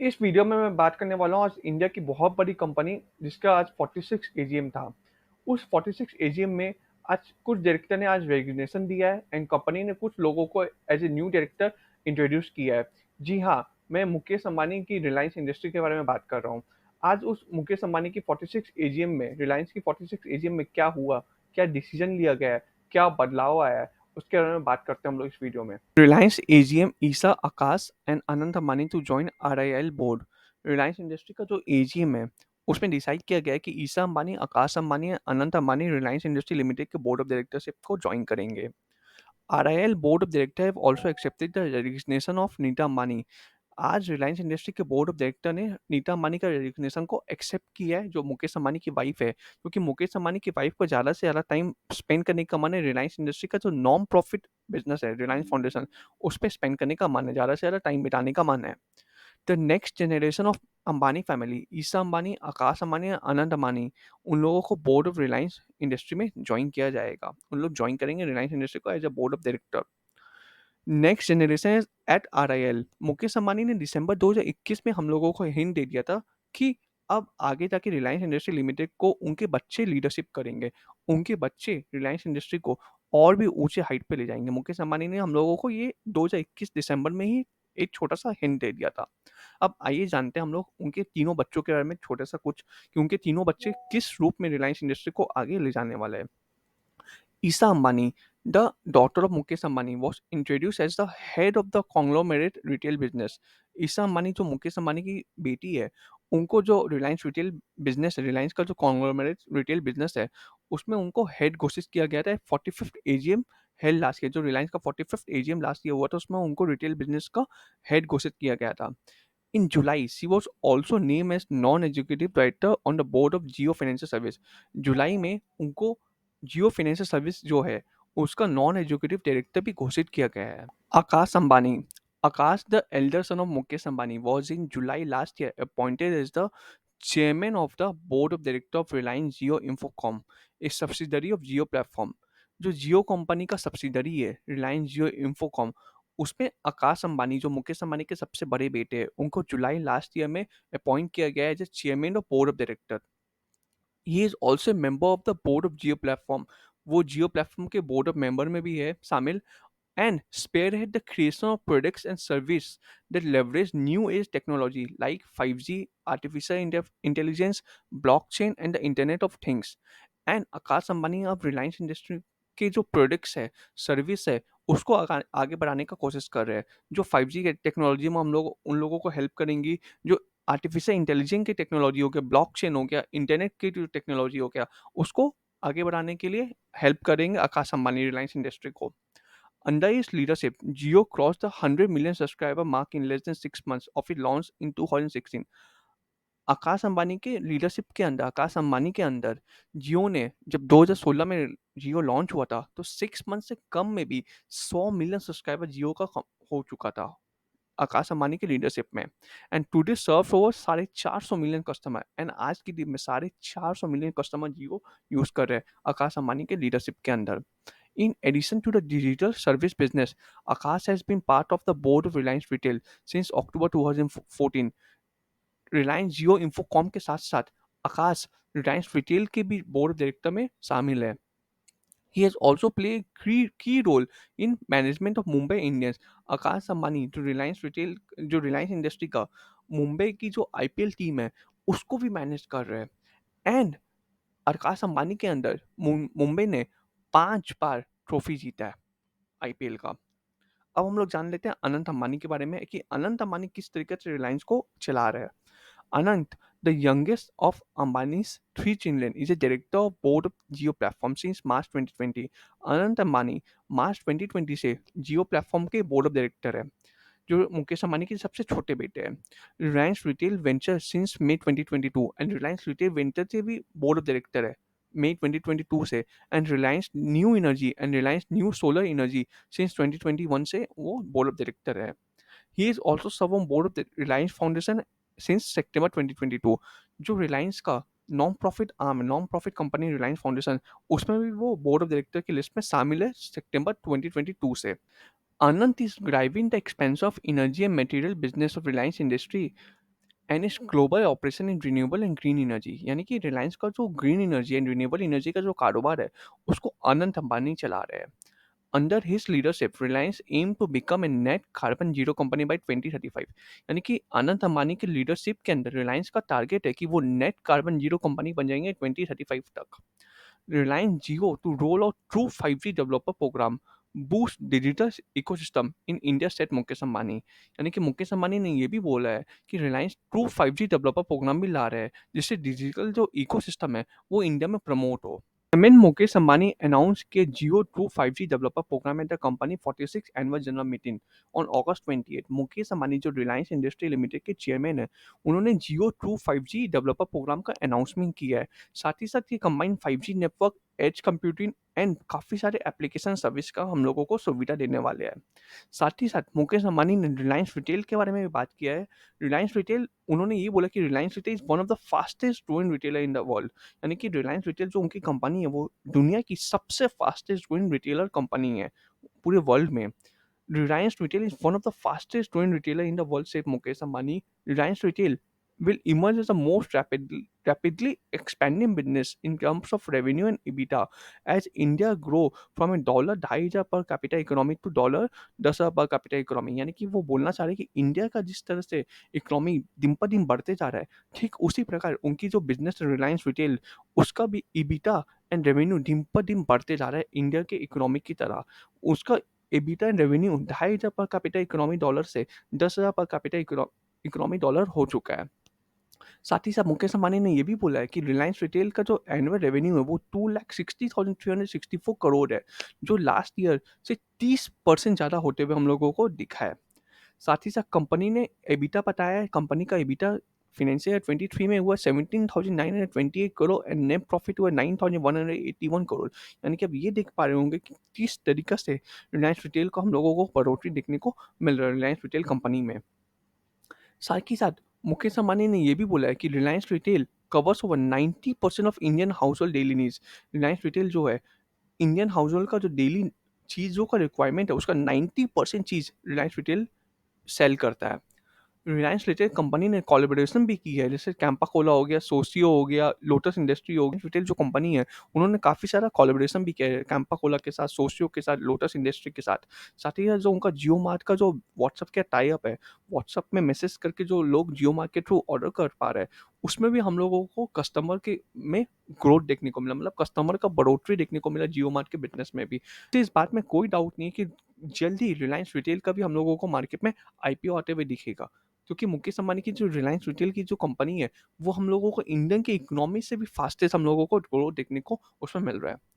इस वीडियो में मैं बात करने वाला हूँ आज इंडिया की बहुत बड़ी कंपनी जिसका आज 46 एजीएम था। उस 46 एजीएम में आज कुछ डायरेक्टर ने आज रेजिग्नेशन दिया है एंड कंपनी ने कुछ लोगों को as a new director introduce किया है। जी हाँ, मैं मुकेश अंबानी की रिलायंस इंडस्ट्री के बारे में बात कर रहा हूँ। आज उस मुकेश अंबानी की 46 एजीएम में रिलायंस की 46 एजीएम में क्या हुआ, क्या डिसीजन लिया गया है, क्या बदलाव आया है, उसके बारे में बात करते हैं हम लोग इस वीडियो में। Reliance AGM Isha Akash and Anant Ambani to join RIL board. Reliance industry का जो एजीएम है उसमें डिसाइड किया गया है कि ईसा अंबानी, आकाश अंबानी, अनंत अंबानी रिलायंस इंडस्ट्री लिमिटेड के बोर्ड ऑफ डायरेक्टरशिप को ज्वाइन करेंगे। RIL board of director have also accepted the resignation of Nita Ambani. आज रिलायंस इंडस्ट्री के बोर्ड ऑफ डायरेक्टर ने नीता अंबानी का रेजिग्नेशन को एक्सेप्ट किया है, जो मुकेश अंबानी की वाइफ है, क्योंकि मुकेश अंबानी की वाइफ को ज़्यादा से ज़्यादा टाइम स्पेंड करने का मन है रिलायंस इंडस्ट्री का जो नॉन प्रॉफिट बिजनेस है रिलायंस फाउंडेशन, उस पर स्पेंड करने का मन है, ज़्यादा से ज़्यादा टाइम बिताने का मन है। The next generation of Ambani family, Isha Ambani, Akash Ambani, Anant Ambani, उन लोगों को बोर्ड ऑफ रिलायंस इंडस्ट्री में ज्वाइन किया जाएगा। उन लोग ज्वाइन करेंगे रिलायंस इंडस्ट्री को as a board of director. Next generation at RIL. Mukesh Ambani ने दिसंबर 2021 में हम लोगों को हिंट दे दिया था कि अब आगे जाके रिलायंस इंडस्ट्री लिमिटेड को उनके बच्चे लीडरशिप करेंगे, उनके बच्चे रिलायंस इंडस्ट्री को और भी ऊंचे हाइट पे ले जाएंगे। मुकेश अंबानी ने हम लोगों को ये 2021 दिसंबर में ही एक छोटा सा हिंट दे दिया था। अब आइए जानते हैं हम लोग उनके तीनों बच्चों के बारे में छोटा सा कुछ, कि उनके तीनों बच्चे किस रूप में रिलायंस इंडस्ट्री को आगे ले जाने वाले हैं। Isha Ambani, the daughter of Mukesh Ambani, was introduced as the head of the conglomerate retail business. Isha Ambani जो मुकेश अंबानी की बेटी है, उनको जो रिलायंस रिटेल बिजनेस है, रिलायंस का जो कॉन्ग्लोमरेट रिटेल बिजनेस है, उसमें उनको हेड घोषित किया गया था। 45th AGM held last year, जो रिलायंस का 45th एजीएम लास्ट ईयर हुआ था, उसमें उनको रिटेल बिजनेस का हेड घोषित किया गया था। In July, she was also named as non-executive director on the board of Jio Financial Service. जुलाई में उनको जियो फाइनेंशियल सर्विस जो है उसका नॉन एग्जीक्यूटिव डायरेक्टर भी घोषित किया गया है। Akash Ambani, Akash the elder son of Mukesh Ambani was in July last year appointed as the chairman of the board of director of Reliance Jio Infocom, a subsidiary of Jio Platform। जो जियो company का subsidiary है रिलायंस जियो इंफोकॉम, उसमें आकाश अंबानी जो मुकेश अंबानी के सबसे बड़े बेटे हैं, उनको जुलाई लास्ट ईयर में अपॉइंट किया गया है as chairman of board of director. He is also member of the board of Jio platform. वो जियो प्लेटफॉर्म के बोर्ड ऑफ मेंबर में भी है शामिल। And spearhead the creation of products and service that leverage new age technology like 5G, artificial intelligence, blockchain and the internet of things। And Akash Ambani अब Reliance industry के जो products है, सर्विस है, उसको आगे बढ़ाने का कोशिश कर रहे हैं। जो 5G के टेक्नोलॉजी में हम लोग उन लोगों को हेल्प करेंगी, जो आर्टिफिशियल इंटेलिजेंस की टेक्नोलॉजी हो गया, ब्लॉकचेन हो गया, इंटरनेट की जो टेक्नोलॉजी हो गया, उसको आगे बढ़ाने के लिए हेल्प करेंगे आकाश अंबानी रिलायंस इंडस्ट्री को। Under his leadership, Jio crossed the 100 million subscriber mark in less than 6 months of its launch in 2016। Akash Ambani के लीडरशिप के अंदर, आकाश अंबानी के अंदर जियो ने जब 2016 में जियो लॉन्च हुआ था, तो 6 मंथ से कम में भी 100 मिलियन सब्सक्राइबर जियो का हो चुका था आकाश अंबानी की लीडरशिप में। And today serve over 450 million customer. And आज की डेट में 450 मिलियन कस्टमर जियो यूज कर रहे हैं आकाश अंबानी के लीडरशिप के अंदर। In addition to the digital service business, Akash has been part of the board of Reliance Retail since October 2014। Reliance जियो इंफोकॉम के साथ साथ आकाश रिलायंस रिटेल के भी बोर्ड ऑफ डायरेक्टर में शामिल है। He has also played key role in management of Mumbai Indians। Akash Ambani जो Reliance retail, जो रिलायंस इंडस्ट्री का मुंबई की जो आईपीएल टीम है उसको भी मैनेज कर रहे हैं। एंड आकाश अंबानी के अंदर मुंबई ने 5 बार ट्रॉफी जीता है आईपीएल का। अब हम लोग जान लेते हैं अनंत अंबानी के बारे में कि अनंत अंबानी किस तरीके से रिलायंस को चला रहे हैं। Anant, the youngest of Ambani's 3 children, is a director of board of Jio Platform since March 2020। Anant Ambani March 2020 से जियो प्लेटफॉर्म के बोर्ड ऑफ डायरेक्टर है, जो मुकेश अंबानी के सबसे छोटे बेटे हैं। Reliance retail venture since May 2022 and Reliance retail venture से भी बोर्ड ऑफ डायरेक्टर है मई 2022 से। And Reliance new energy and Reliance new solar energy since 2021 से वो बोर्ड ऑफ डायरेक्टर है। He is also serve on board of Reliance foundation since September 2022। जो Reliance का non profit arm, non profit company Reliance foundation, उसमें भी वो board of director की list में शामिल है सितंबर 2022 से। Anant is driving the expansion of energy and material business of Reliance Industry and it's global operation in renewable and green energy, यानी कि रिलायंस का जो green energy and renewable energy का जो कारोबार है उसको अनंत अंबानी चला रहे हैं। Under his leadership Reliance aim to become a net carbon zero company by 2035, यानी कि अनंत अंबानी के लीडरशिप के अंदर रिलायंस का टारगेट है कि वो नेट कार्बन जीरो कंपनी बन जाएंगे 2035 तक। Reliance Jio to roll out true 5G developer program boost digital ecosystem in India, said Mukesh Ambani. यानी कि मुकेश अंबानी ने ये भी बोला है कि Reliance true 5G developer programme भी ला रहा है जिससे डिजिटल जो इकोसिस्टम है वो इंडिया में प्रमोट हो। Chairman Mukesh Ambani announced के Jio True 5G developer program at the company 46 annual general meeting on August 28। Mukesh Ambani जो रिलायंस इंडस्ट्री लिमिटेड के चेयरमैन है उन्होंने जियो ट्रू 5G डेवलपर प्रोग्राम का अनाउंसमेंट किया है। साथ ही साथ ये combined 5G network, edge computing and काफ़ी सारे एप्लीकेशन सर्विस का हम लोगों को सुविधा देने वाले हैं। साथ ही साथ मुकेश अंबानी ने रिलायंस रिटेल के बारे में भी बात किया है। रिलायंस रिटेल, उन्होंने ये बोला कि Reliance retail is one of the fastest growing retailer in the world, यानी कि रिलायंस रिटेल जो उनकी कंपनी है वो दुनिया की सबसे फास्टेस्ट ग्रोइंग रिटेलर कंपनी है पूरे वर्ल्ड में। Reliance Retail is one of the fastest growing retailer in the world, said Mukesh Ambani. Reliance Retail will emerge as the most rapidly expanding business in terms of revenue and EBITDA as India grow from a dollar 2,500 per capita economy two dollar 10,000 per capita economy. यानी कि वो बोलना चाह रहे हैं कि India का जिस तरह से इकोनॉमी दिन पर दिन बढ़ते जा रहा है, ठीक उसी प्रकार उनकी जो बिजनेस रिलायंस रिटेल उसका भी EBITDA एंड रेवेन्यू दिन पर दिन बढ़ते जा रहा है इंडिया के इकोनॉमी की तरह। उसका EBITDA and revenue 2,500 per capita economy dollar से 10,000 पर कैपिटा इकोनॉमी डॉलर हो चुका है। साथ ही साथ मुकेश अंबानी ने यह भी बोला है कि रिलायंस रिटेल का जो एनुअल रेवेन्यू है वो 2,60,364 करोड़ है, जो लास्ट ईयर से 30% ज़्यादा होते हुए हम लोगों को दिखा है। साथ ही साथ कंपनी ने एबिटा बताया है, कंपनी का एबिटा फाइनेंशियल 23 में हुआ 17,928 करोड़ एंड नेट प्रॉफिट हुआ 9,181 करोड़। यानी कि अब ये देख पा रहे होंगे कि किस तरीके से रिलायंस रिटेल को हम लोगों को बढ़ोतरी देखने को मिल रहा है रिलायंस रिटेल कंपनी में। साथ ही साथ मुकेश अंबानी ने यह भी बोला है कि Reliance retail covers over 90% of Indian house hold daily needs. Reliance retail जो है इंडियन हाउस होल्ड का जो डेली चीज़ों का रिक्वायरमेंट है उसका 90% चीज़ रिलायंस रिटेल सेल करता है। रिलायंस रिटेल कंपनी ने कोलैबोरेशन भी की है, जैसे कैंपा कोला हो गया, सोसियो हो गया, लोटस इंडस्ट्री हो गई। रिटेल जो कंपनी है उन्होंने काफ़ी सारा कोलैबोरेशन भी किया है कैंपा कोला के साथ, सोसियो के साथ, लोटस इंडस्ट्री के साथ। साथ ही साथ जो उनका जियो मार्ट का जो व्हाट्सअप का टाई अप है, व्हाट्सअप में मैसेज करके जो लोग जियो मार्ट के थ्रू ऑर्डर कर पा रहे हैं, उसमें भी हम लोगों को कस्टमर के में ग्रोथ देखने को मिला, मतलब कस्टमर का बढ़ोतरी देखने को मिला जियो मार्ट के बिजनेस में भी। तो इस बात में कोई डाउट नहीं है कि जल्दी रिलायंस रिटेल का भी हम लोगों को मार्केट में आईपीओ आते हुए दिखेगा, क्योंकि मुकेश अंबानी की जो रिलायंस रिटेल की जो कंपनी है वो हम लोगों को इंडियन की इकोनॉमी से भी फास्टेस्ट हम लोगों को ग्रोथ देखने को उसमें मिल रहा है।